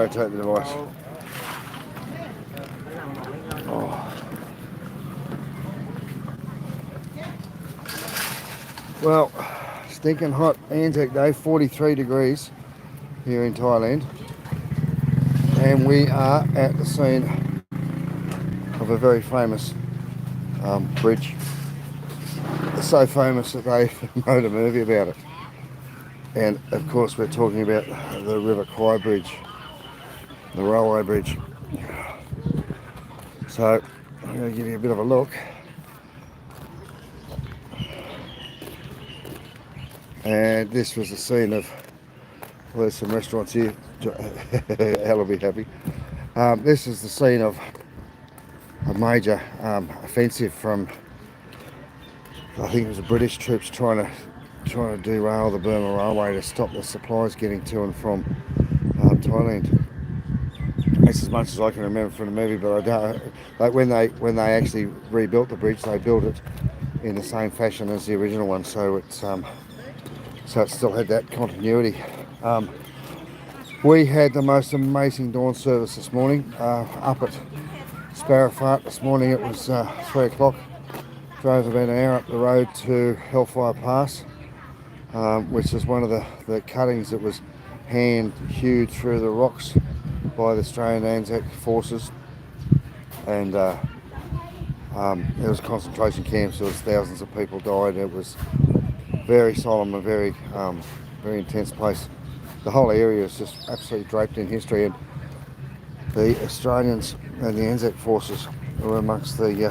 rotate the device. Oh. Well, stinking hot ANZAC day, 43 degrees here in Thailand. And we are at the scene of a very famous bridge. It's so famous that they made a movie about it. And of course we're talking about the River Kwai Bridge, the railway bridge. So I'm going to give you a bit of a look. And this was the scene of, well, there's some restaurants here, Al will be happy. This is the scene of a major offensive from, I think it was the British troops trying to derail the Burma Railway to stop the supplies getting to and from Thailand. That's as much as I can remember from the movie, but I don't. Like when they actually rebuilt the bridge, they built it in the same fashion as the original one, so it still had that continuity. We had the most amazing dawn service this morning up at Sparrowfart. This morning it was 3 o'clock. Drove about an hour up the road to Hellfire Pass, which is one of the cuttings that was hand hewed through the rocks by the Australian ANZAC forces, and there was concentration camps. There was thousands of people died. It was very solemn and very intense place. The whole area is just absolutely draped in history, and the Australians and the ANZAC forces were amongst the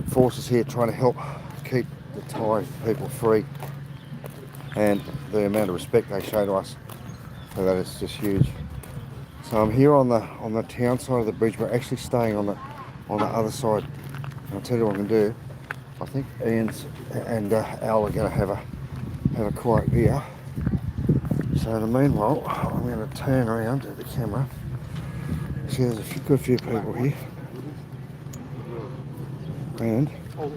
forces here trying to help keep the Thai people free, and the amount of respect they show to us for that is just huge. So I'm here on the town side of the bridge. We're actually staying on the other side. And I'll tell you what I can do. I think Ian's and Al are going to have a quiet beer. So in the meanwhile, I'm going to turn around to the camera. See, there's a good few people here. And we're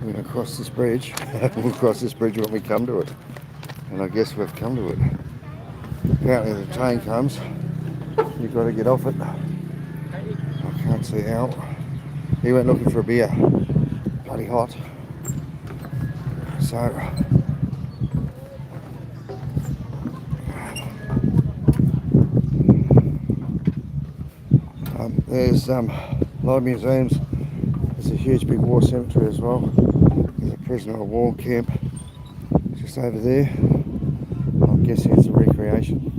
going to cross this bridge. We'll cross this bridge when we come to it. And I guess we've come to it. Apparently the train comes. You've got to get off it. I can't see Al. He went looking for a beer. Bloody hot. So there's a lot of museums. There's a huge big war cemetery as well. There's a prisoner of war camp just over there. I'm guessing it's a recreation.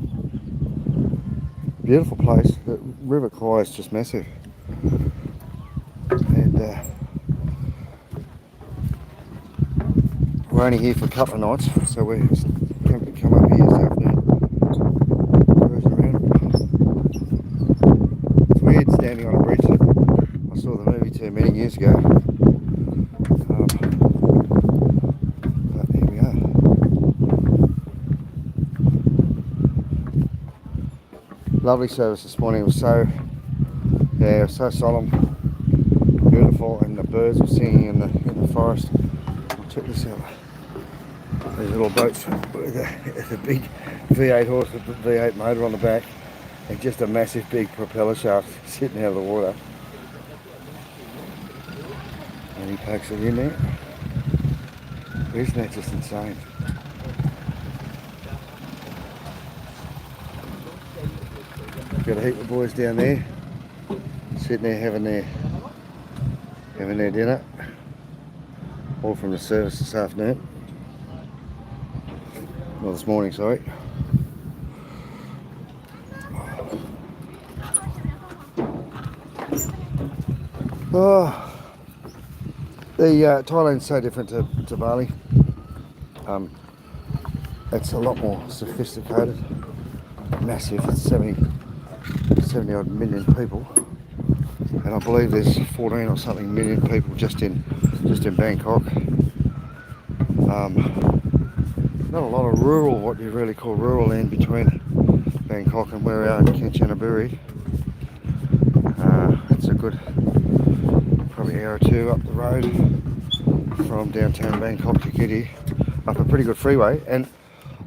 Beautiful place. The River Kwai is just massive. And we're only here for a couple of nights, so we're going to come up here this afternoon. Cruising around. It's weird standing on a bridge that I saw the movie too many years ago. But here we are. Lovely service this morning. It was so solemn, beautiful, and the birds were singing in the forest. I'll check this out. These little boats with a big V8 horse with the V8 motor on the back, and just a massive big propeller shaft sitting out of the water. And he pokes it in there. Isn't that just insane? Got a heap of boys down there, sitting there having their dinner, all from the service this afternoon. Well, this morning, sorry. Oh, Thailand's so different to Bali. It's a lot more sophisticated, massive. It's 70 odd million people, and I believe there's 14 or something million people just in Bangkok. Not a lot of rural, what you really call rural land between Bangkok and where we are in Kanchanaburi. It's a good probably hour or two up the road from downtown Bangkok to get here, up a pretty good freeway. And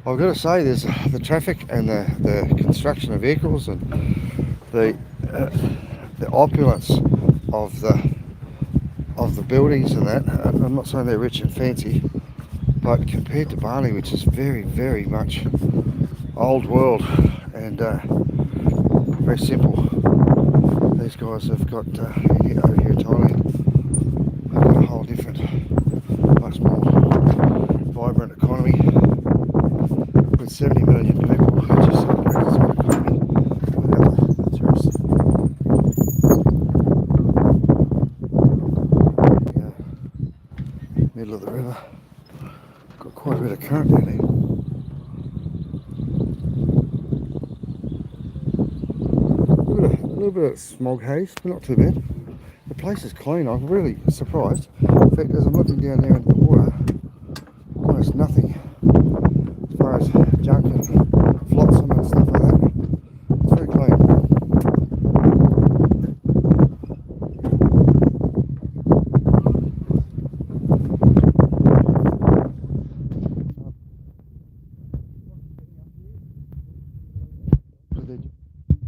I've got to say, there's the traffic and the construction of vehicles and the opulence of the buildings and that. I'm not saying they're rich and fancy, but compared to Bali, which is very, very much old world and very simple, these guys have got over here in Thailand, they've got a whole different, much more vibrant economy with 70 million people, which is an economy without the tourists. Middle of the river, got quite a bit of current down here. A little bit of smog haze, but not too bad. The place is clean. I'm really surprised. In fact, as I'm looking down there in the water, almost nothing as far as junk and flotsam and stuff like that. It's very clean.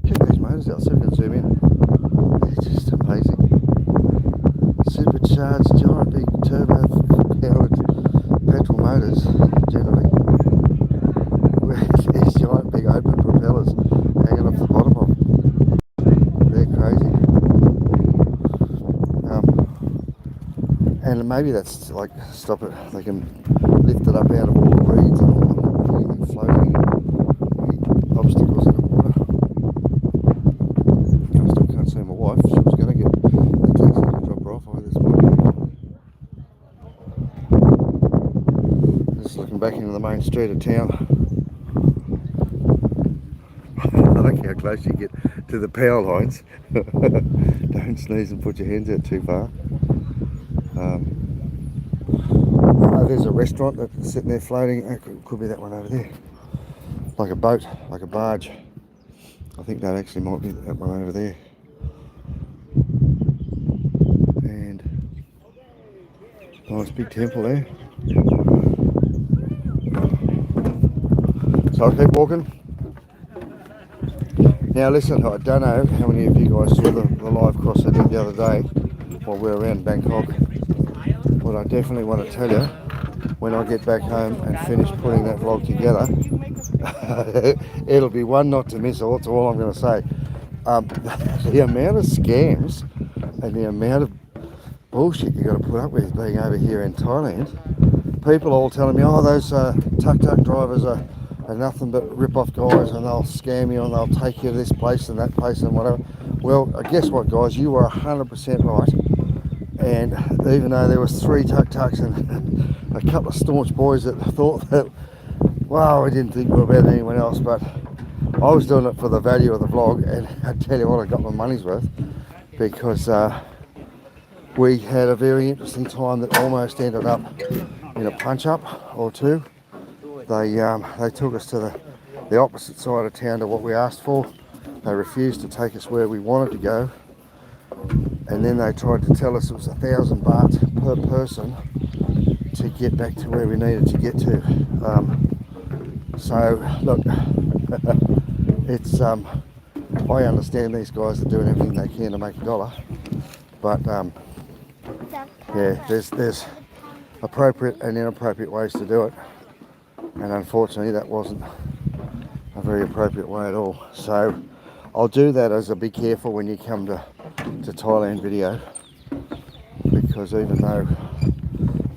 Check these motors out, see if we can zoom in. They're just amazing. Supercharged, giant big turbo powered petrol motors, generally, with these giant big open propellers hanging off the bottom of them. They're crazy. And maybe that's like, stop it, they can lift it up out of all the reeds and all the floating obstacles in the water. I still can't see my wife. She was going to get the taxi to drop her off over this morning. Just looking back into the main street of town. I like how close you get to the power lines. Don't sneeze and put your hands out too far. There's a restaurant that's sitting there floating. It could be that one over there. Like a boat, like a barge. I think that actually might be that one over there. And nice big temple there. So I'll keep walking. Now listen, I don't know how many of you guys saw the live cross I did the other day while we were around Bangkok. But I definitely want to tell you, when I get back home and finish putting that vlog together, it'll be one not to miss. That's all I'm going to say. The amount of scams and the amount of bullshit you got to put up with being over here in Thailand. People are all telling me, oh, those tuk-tuk drivers are nothing but rip-off guys, and they'll scam you and they'll take you to this place and that place and whatever. Well, guess what, guys? You were 100% right. And even though there was 3 tuk-tuks and a couple of staunch boys that thought that, wow, I didn't think more about anyone else, but I was doing it for the value of the vlog, and I tell you what, I got my money's worth, because we had a very interesting time that almost ended up in a punch-up or two. They took us to the opposite side of town to what we asked for. They refused to take us where we wanted to go. And then they tried to tell us it was 1,000 baht per person to get back to where we needed to get to. So look, it's I understand these guys are doing everything they can to make a dollar, but yeah, there's appropriate and inappropriate ways to do it, and unfortunately that wasn't a very appropriate way at all. So I'll do that as a be careful when you come to Thailand video, because even though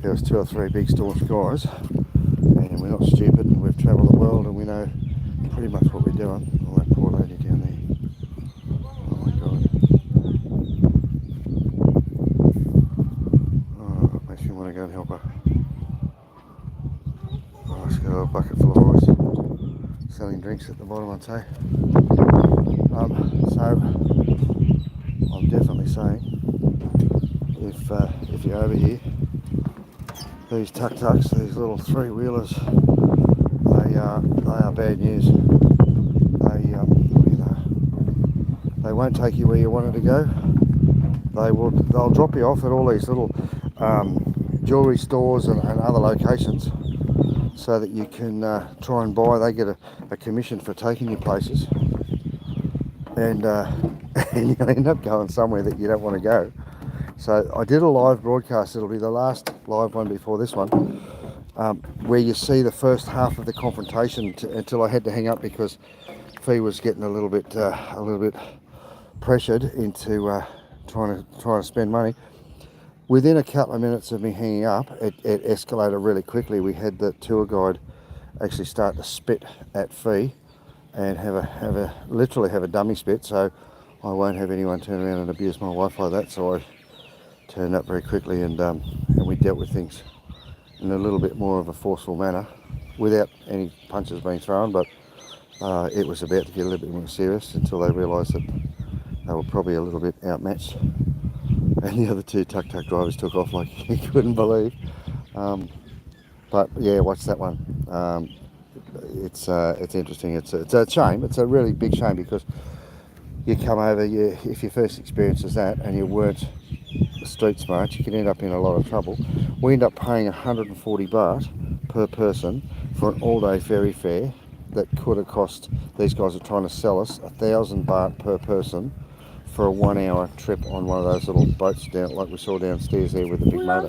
there was 2 or 3 big staunch guys, and we're not stupid, and we've travelled the world and we know pretty much what we're doing. Oh, that poor lady down there. Oh my god. Oh, it makes me want to go and help her. Oh, she's got a bucket full of boys selling drinks at the bottom, I'd say. So I'm definitely saying, if you're over here, these tuk-tuks, these little 3-wheelers, they are bad news. They won't take you where you wanted to go. They'll drop you off at all these little jewellery stores and other locations, so that you can try and buy. They get a commission for taking you places, and and you'll end up going somewhere that you don't want to go. So I did a live broadcast. It'll be the last live one before this one, where you see the first half of the confrontation until I had to hang up because Fee was getting a little bit pressured into trying to spend money. Within a couple of minutes of me hanging up, it escalated really quickly. We had the tour guide actually start to spit at Fee and literally have a dummy spit. So I won't have anyone turn around and abuse my wife like that. So I turned up very quickly and we dealt with things in a little bit more of a forceful manner without any punches being thrown, but it was about to get a little bit more serious until they realised that they were probably a little bit outmatched, and the other two tuk-tuk drivers took off like you couldn't believe. But yeah, watch that one. It's interesting. It's a shame. It's a really big shame because you come over, if your first experience is that and you weren't street smart, you can end up in a lot of trouble. We end up paying 140 baht per person for an all-day ferry fare that could have cost, these guys are trying to sell us 1,000 baht per person for a 1 hour trip on one of those little boats down, like we saw downstairs there with the big motor.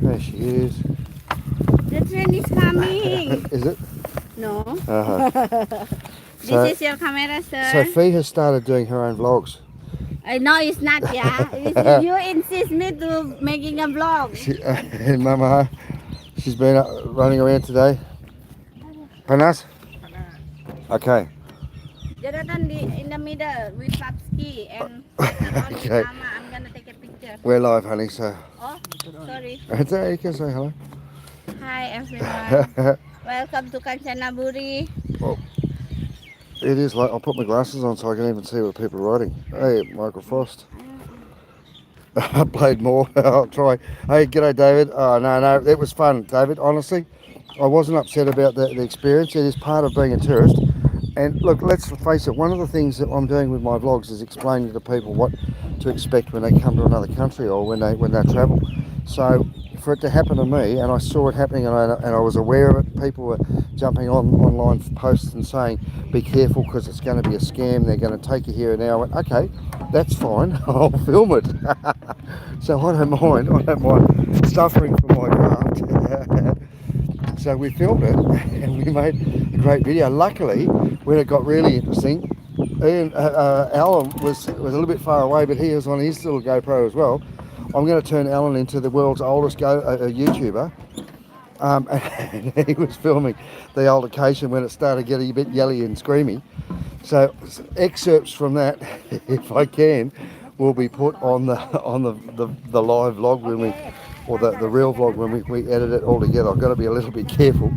There she is. The train is coming. Is it? No. So, this is your camera, sir. So Fee has started doing her own vlogs. No, it's not, yeah. You insist me to making a vlog. And Mama, she's been running around today. Panas? Okay. Jonathan in the middle with Papski and Okay. Mama. I'm gonna take a picture. We're live, honey, so. Oh, sorry. It's okay, you can say hello. Hi, everyone. Welcome to Kanchanaburi. Well, it is like, I'll put my glasses on so I can even see what people are writing. Hey, Michael Frost. I played more. I'll try. Hey, g'day, David. Oh, no, it was fun, David. Honestly, I wasn't upset about the experience. It is part of being a tourist. And look, let's face it, one of the things that I'm doing with my vlogs is explaining to people what to expect when they come to another country or when they travel. So for it to happen to me, and I saw it happening and I was aware of it, people were jumping online posts and saying, be careful because it's going to be a scam, they're going to take you here and now. I went, okay, that's fine, I'll film it. So I don't mind suffering for my craft. So we filmed it and we made a great video. Luckily, when it got really interesting, Alan was a little bit far away, but he was on his little GoPro as well. I'm going to turn Alan into the world's oldest YouTuber. And he was filming the altercation when it started getting a bit yelly and screamy. So excerpts from that, if I can, will be put on the live vlog when we, or the real vlog when we edit it all together. I've got to be a little bit careful,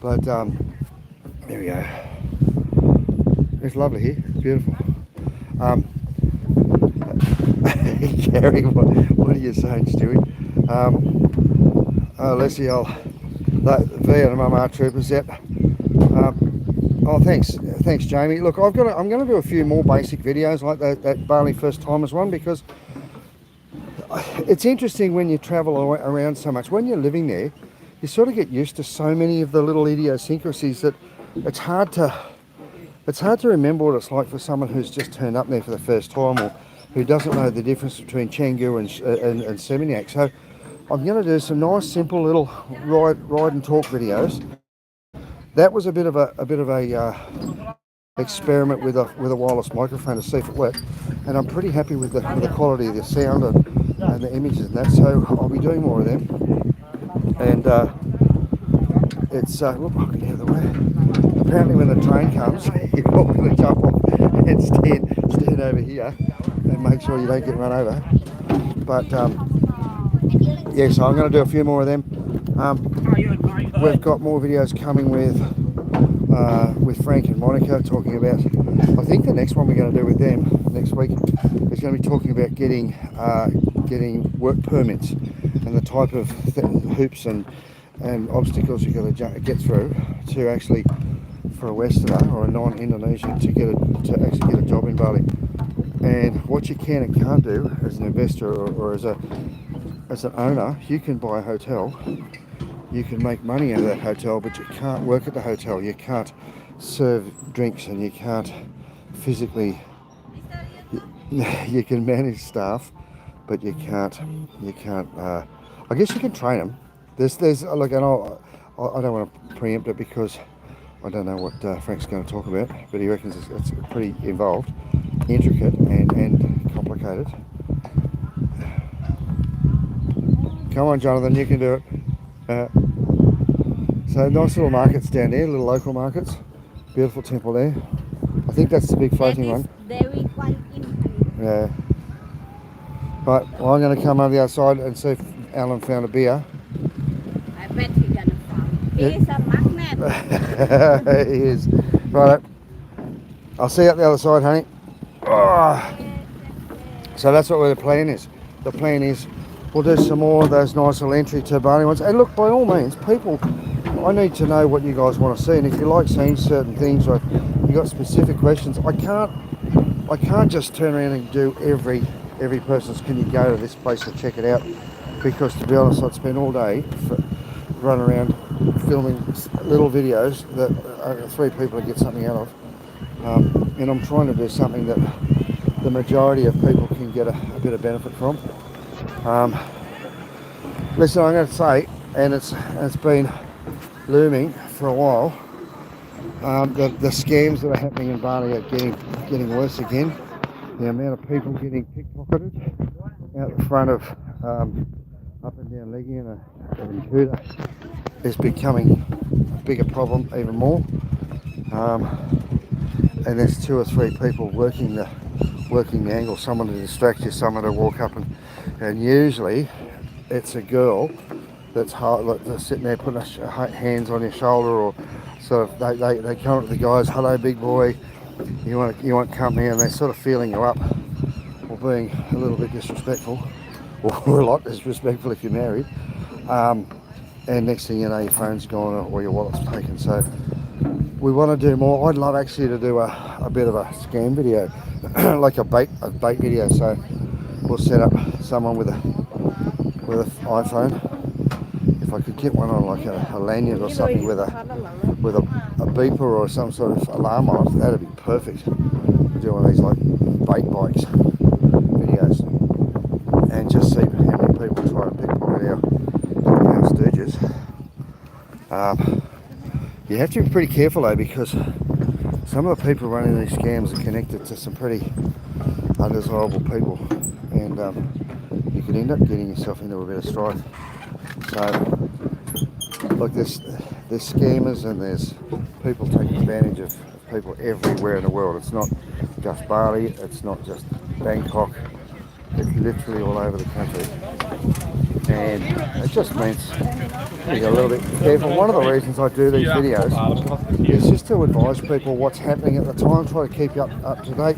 but there we go. It's lovely here. It's beautiful. Gary, what are you saying, Stewie? Leslie, V and Mum are troopers. Yep. Oh, thanks, Jamie. Look, I'm going to do a few more basic videos like that Bali first timers one, because it's interesting when you travel around so much. When you're living there, you sort of get used to so many of the little idiosyncrasies that it's hard to remember what it's like for someone who's just turned up there for the first time or who doesn't know the difference between Canggu and Seminyak. So I'm going to do some nice, simple little ride and talk videos. That was a bit of a experiment with a wireless microphone to see if it worked, and I'm pretty happy with the quality of the sound and the images and that. So I'll be doing more of them. And it's look, I'll get out of the way. Apparently, when the train comes, you're all going to jump off and stand over here and make sure you don't get run over. But yeah, so I'm going to do a few more of them. We've got more videos coming with Frank and Monica talking about, I think the next one we're going to do with them next week is going to be talking about getting work permits and the type of hoops and obstacles you've got to get through to actually, for a Westerner or a non-Indonesian, to actually get a job in Bali. And what you can and can't do as an investor or as an owner, you can buy a hotel you can make money out of that hotel, but you can't work at the hotel. You can't serve drinks, and you can't physically. You can manage staff, but you can't. I guess you can train them. There's like, and I don't want to preempt it because I don't know what Frank's going to talk about, but he reckons it's pretty involved, intricate, and complicated. Come on, Jonathan, you can do it. So nice little markets down there, little local markets. Beautiful temple there. I think that's the big floating one. Yeah. Right, well, I'm going to come over the other side and see if Alan found a beer. I bet he's gonna find. He is a magnet. He is. Right, I'll see you up the other side, honey. Oh. So that's what the plan is. The plan is we'll do some more of those nice little entry to Bali ones. And look, by all means, people, I need to know what you guys want to see. And if you like seeing certain things or you got specific questions, I can't just turn around and do every person's can you go to this place and check it out, because to be honest, I'd spend all day running around filming little videos that 3 people would get something out of, and I'm trying to do something that the majority of people can get a bit of benefit from. Listen, I'm going to say, and it's been looming for a while, the scams that are happening in Bali are getting worse again. The amount of people getting pickpocketed out the front of up and down Leggy and Kuta is becoming a bigger problem even more. And there's 2 or 3 people working the angle, someone to distract you, someone to walk up and usually it's a girl that's sitting there putting her hands on your shoulder, or sort of they come up to the guys, hello big boy, you want company, and they're sort of feeling you up or being a little bit disrespectful, or a lot disrespectful if you're married, and next thing you know your phone's gone or your wallet's taken. So we want to do more. I'd love actually to do a bit of a scam video, like a bait video. So we'll set up someone with an iPhone. If I could get one on like a lanyard or something with a beeper or some sort of alarm on it, that'd be perfect. We'll do one of these like bait bikes videos and just see how many people try to pickpocket our stooges. You have to be pretty careful though, because some of the people running these scams are connected to some pretty undesirable people, and you can end up getting yourself into a bit of strife. So look, there's scammers and there's people taking advantage of people everywhere in the world. It's not just Bali, it's not just Bangkok, it's literally all over the country. And it just means you got a little bit careful. One of the reasons I do these videos is just to advise people what's happening at the time, try to keep you up to date,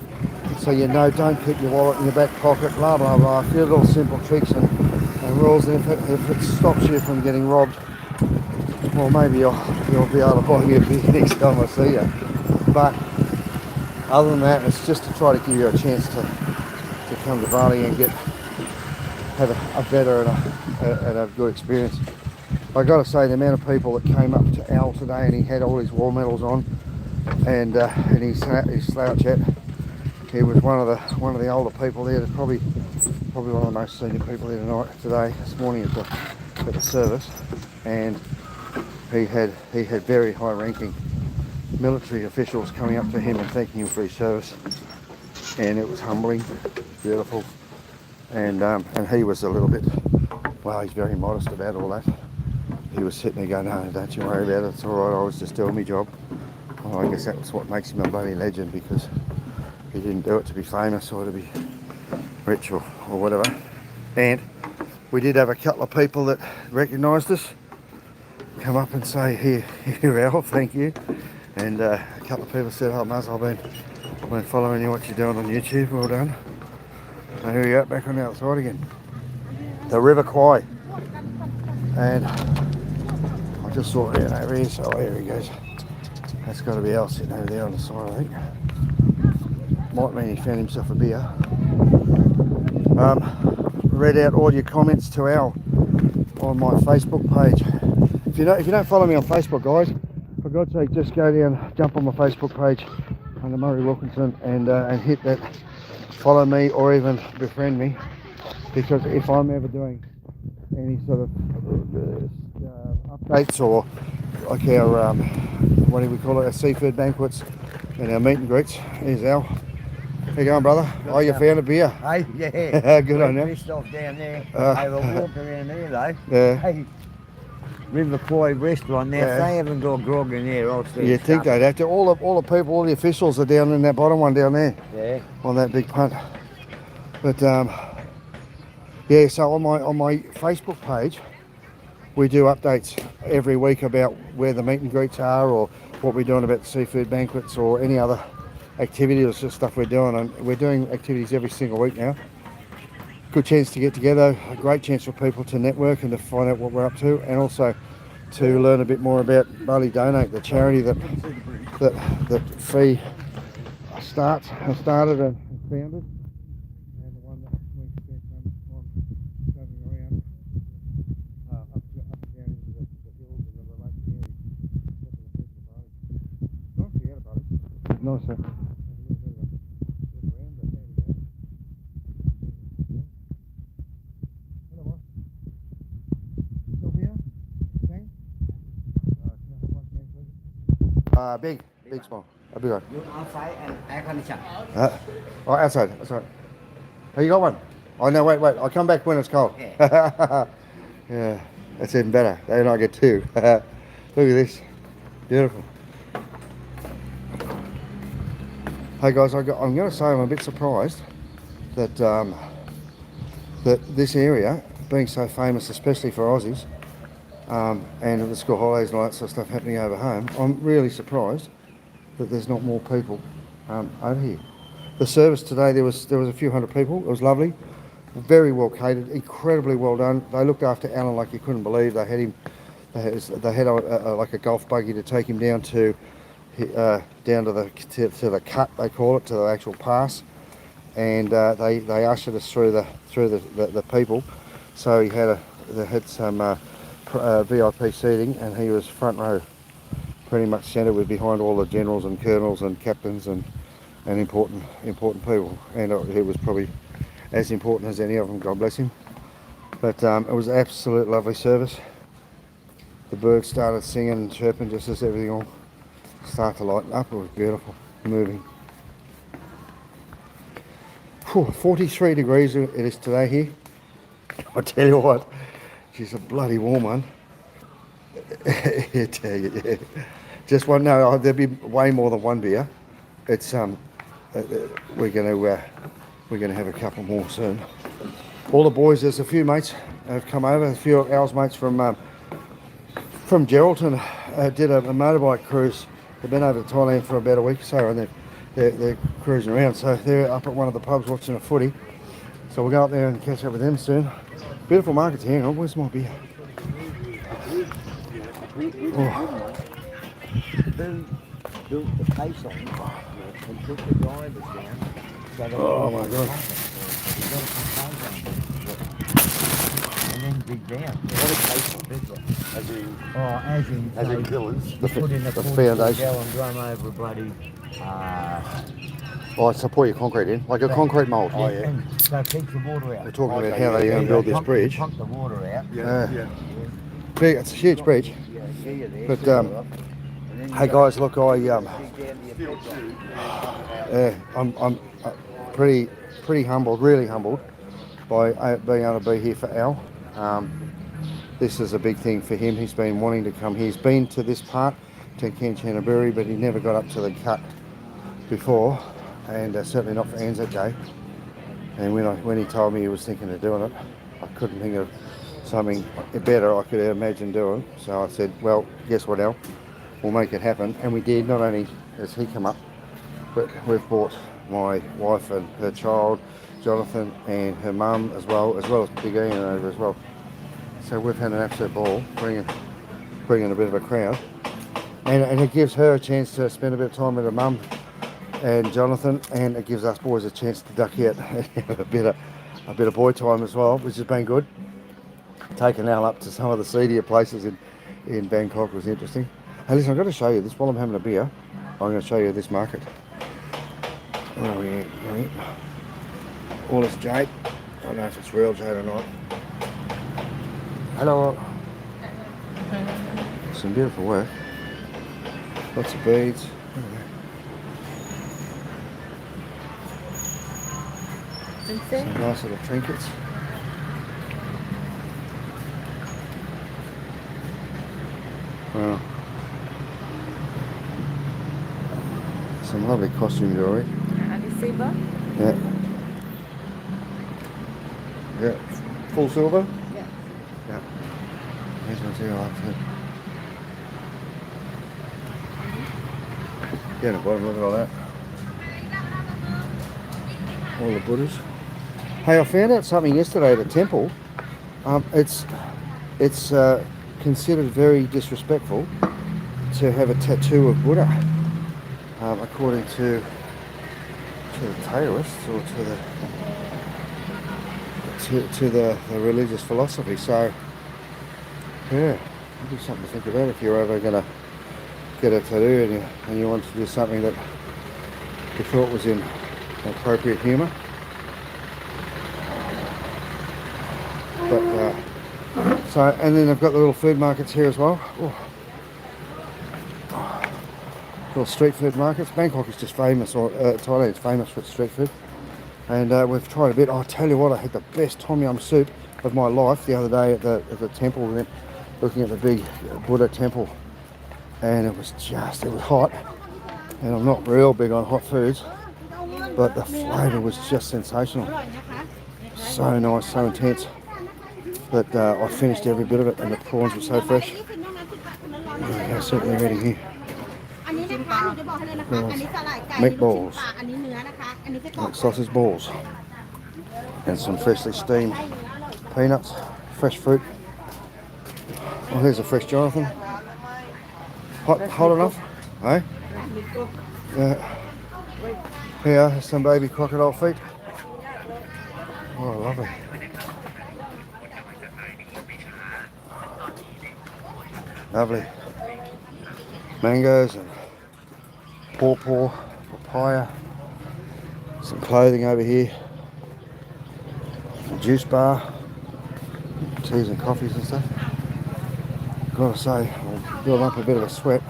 so you know, don't keep your wallet in your back pocket, blah blah blah, a few little simple tricks and rules. And if it stops you from getting robbed, well, maybe you'll be able to buy me a beer next time I see you. But other than that, it's just to try to give you a chance to come to Bali and have a better and a good experience. I got to say, the amount of people that came up to Al today, and he had all his war medals on, and his slouch hat. He was one of the older people there. Probably one of the most senior people there this morning at the service, and he had very high-ranking military officials coming up to him and thanking him for his service, and it was humbling, beautiful, and he was a little bit, well, he's very modest about all that. He was sitting there going, no, don't you worry about it, it's all right, I was just doing my job. Well, I guess that was what makes him a bloody legend, because he didn't do it to be famous or to be rich or whatever. And we did have a couple of people that recognised us come up and say, here Al, thank you. And a couple of people said, oh Muzza, I've been following you, what you're doing on YouTube, well done. So here we are, back on the outside again. The River Kwai. And I just saw it over here, so here he goes. That's got to be Al sitting over there on the side, I think. Might mean he found himself a beer. Read out all your comments to Al on my Facebook page. if you don't follow me on Facebook, guys, for God's sake, just go down, jump on my Facebook page under Murray Wilkinson, and hit that follow me or even befriend me, because if I'm ever doing any sort of updates or like our what do we call it, our seafood banquets and our meet and greets, here's Al. How you going, brother? Oh, you found a beer. Hey, yeah. Good on you. Pissed off down there. They were walking around there though. Yeah. Hey, River Kwai restaurant now. Yeah. If they haven't got grog in there, I'll see. You think they'd have to? All the people, all the officials are down in that bottom one down there. Yeah. On that big punt. But yeah, so on my Facebook page, we do updates every week about where the meet and greets are, or what we're doing about the seafood banquets, or any other activity or just stuff we're doing. And we're doing activities every single week now. Good chance to get together, a great chance for people to network and to find out what we're up to, and also to learn a bit more about Bali Donate, the charity that Fee started and founded, and the one that we spent so much time travelling around up and down into the hills and the remote communities. Nice to get it, buddy. Nice, sir. Big small. I'll be right. You outside and air condition. Oh, outside. Outside. Oh, you got one? Oh, no, wait. I'll come back when it's cold. Yeah. Yeah, that's even better. Then I get two. Look at this. Beautiful. Hey, guys, I'm going to say I'm a bit surprised that that this area, being so famous, especially for Aussies, and the school holidays and all that sort of stuff happening over home, I'm really surprised that there's not more people over here. The service today, there was a few hundred people. It was lovely, very well catered, incredibly well done. They looked after Alan like you couldn't believe. They had him, they had like a golf buggy to take him down to the cut, they call it, to the actual pass, and they ushered us through the people. So they had some VIP seating, and he was front row, pretty much centre, with behind all the generals and colonels and captains and important people, and he was probably as important as any of them, God bless him. But it was an absolute lovely service. The birds started singing and chirping just as everything all started to lighten up. It was beautiful, moving. 43 degrees it is today here. I tell you what, she's a bloody warm one. Yeah. Just one. No, there'll be way more than one beer. It's we're gonna have a couple more soon. All the boys, there's a few mates have come over. A few of our mates from Geraldton did a motorbike cruise. They've been over to Thailand for about a week or so, and they're cruising around. So they're up at one of the pubs watching a footy. So we'll go up there and catch up with them soon. Beautiful markets here. Oh, where's my beer? Oh. Built the pace on and took the drivers down. Oh my God. And then dig down. What a pace on it. As in pillars. The put in a foundation. gallon drum over bloody. Oh, to pour your concrete in, like a concrete mould. Oh, yeah. And so it keeps the water out. We're talking about how they're going to build this bridge. Pump the water out. Yeah. Big, it's a huge bridge. Yeah, see you there. But see you up. And then you hey go guys, look, I'm pretty humbled, really humbled by being able to be here for Al. This is a big thing for him. He's been wanting to come here. He's been to this part, to Kanchanaburi, but he never got up to the cut before, and certainly not for ANZAC Day. And when he told me he was thinking of doing it, I couldn't think of something better I could imagine doing. So I said, well, guess what, Al? We'll make it happen. And we did. Not only has he come up, but we've brought my wife and her child, Jonathan, and her mum as well as Big Ian over as well. So we've had an absolute ball bringing a bit of a crowd. And it gives her a chance to spend a bit of time with her mum and Jonathan, and it gives us boys a chance to duck out a bit of boy time as well, which has been good. Taking Al up to some of the seedier places in in Bangkok was interesting. Hey, listen, I've got to show you this while I'm having a beer. I'm going to show you this market. Where are we at? All this jade. I don't know if it's real jade or not. Hello. Some beautiful work. Lots of beads. Some nice little trinkets. Wow. Some lovely costume jewellery. Yeah. Yeah. Full silver? Yeah. Yeah. Here's material outfit. Yeah, the bottom, look at all that. All the Buddhas. Hey, I found out something yesterday at a temple. It's considered very disrespectful to have a tattoo of Buddha, according to the Taoists or to the religious philosophy. So, yeah, maybe something to think about if you're ever going to get a tattoo and you want to do something that you thought was in appropriate humour. But so, and then they've got the little food markets here as well. Oh. Little street food markets. Bangkok is just famous, or Thailand is famous for its street food. And we've tried a bit. I tell you what, I had the best tom yum soup of my life the other day at the temple, looking at the big Buddha temple. And it was hot. And I'm not real big on hot foods, but the flavour was just sensational. So nice, so intense. But I finished every bit of it, and the prawns were so fresh. Yeah, certainly ready here. Meatballs, like sausage balls, and some freshly steamed peanuts, fresh fruit. Oh, here's a fresh Jonathan. Hot enough, eh? Yeah. Here, some baby crocodile feet. Oh, lovely. Lovely. Mangoes and pawpaw, papaya. Some clothing over here. A juice bar. Teas and coffees and stuff. Gotta say, I'll build up a bit of a sweat.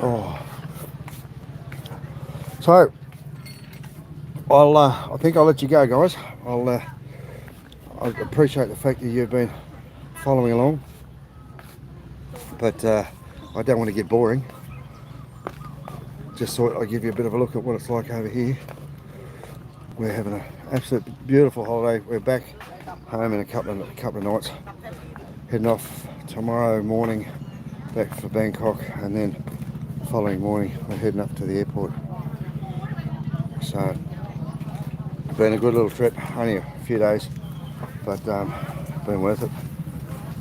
Oh. So, I think I'll let you go, guys. I appreciate the fact that you've been following along, but I don't want to get boring. Just thought I'd give you a bit of a look at what it's like over here. We're having an absolute beautiful holiday. We're back home in a couple of nights, heading off tomorrow morning back for Bangkok, and then the following morning we're heading up to the airport. So it's been a good little trip, only a few days, but been worth it,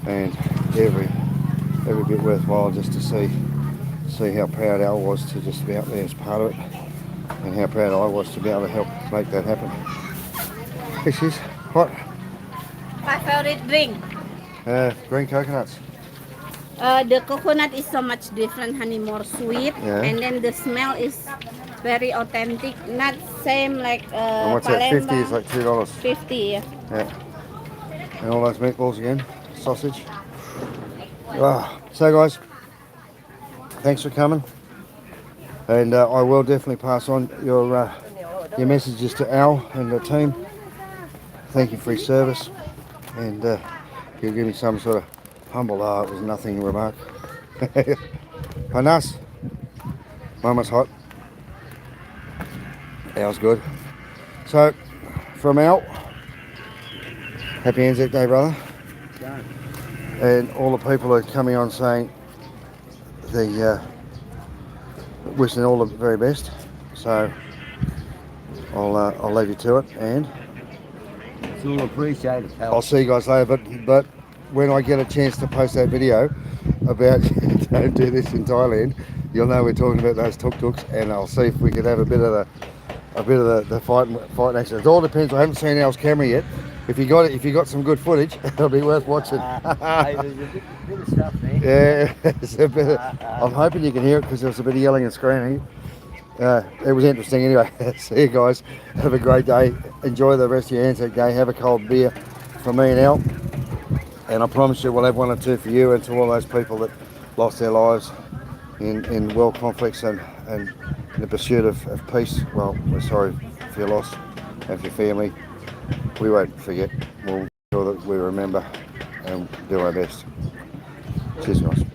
and every bit worthwhile, just to see how proud Al was to just be out there as part of it, and how proud I was to be able to help make that happen. This is hot. My favorite drink. Green coconuts. The coconut is so much different, honey, more sweet, Yeah. and then the smell is very authentic, not same like And what's that? 50 is like $2. 50, yeah. Yeah. And all those meatballs again, sausage. So guys, thanks for coming, and I will definitely pass on your messages to Al and the team. Thank you for your service, and you'll give me some sort of humble. It was nothing remark. Panas. Mama's hot. Al's good. So, from Al, happy ANZAC Day, brother. And all the people are coming on saying wishing all the very best. So I'll leave you to it, and It's all appreciated, pal. I'll see you guys later. But when I get a chance to post that video about don't do this in Thailand, you'll know we're talking about those tuk-tuks, and I'll see if we can have a bit of the fight action. It all depends. I haven't seen Al's camera yet, if you got some good footage, it'll be worth watching. Hey, there's a bit of stuff there. Yeah, it's a bit I'm hoping you can hear it because there was a bit of yelling and screaming. It was interesting anyway. See you guys. Have a great day. Enjoy the rest of your ANZAC day. Have a cold beer for me and Al. And I promise you we'll have one or two for you and to all those people that lost their lives in world conflicts and in the pursuit of peace. Well, we're sorry for your loss and for your family. We won't forget. We'll make sure that we remember and do our best. Cheers, guys.